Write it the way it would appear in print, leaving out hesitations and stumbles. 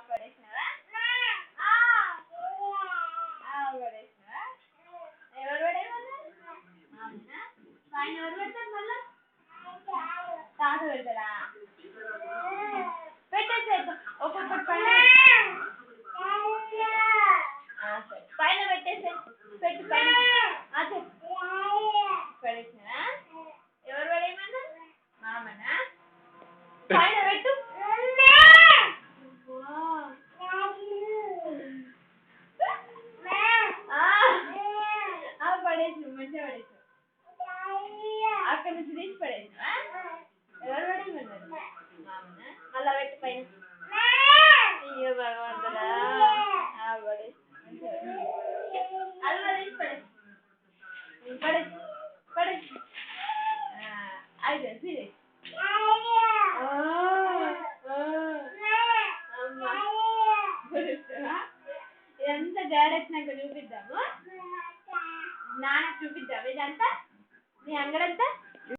పడేసినావా? పడేసినావా? ఎవరు పడేయమన్నారు? మామనా? పైన ఎవరు పెడతారు మళ్ళా? తాత పెడతారా? పెట్టేసేద్దాం ఒక్కొక్కటి పైన. పైన పెట్టేసే. పెట్టు పైన. పడేసినా? ఎవరు పడేయమన్నారు? మామనా? పైన పెట్టు. పడేసి మంచిగా పడేసి అక్కడ నుంచి తీసి పడేసినా? ఎవరు పడేయమన్నారు? మామనా? మళ్ళా పెట్టు పైన. అయ్యో భగవంతుడా. పడేసి అల్లా తీసి పడేసి పడేసి పడేసి అయితే సీరియస్. ఇదంతా డాడీ వచ్చినాక చూపిద్దాము. నాన్నకు చూపిద్దాం. ఇదంతా నీ అంగడంతా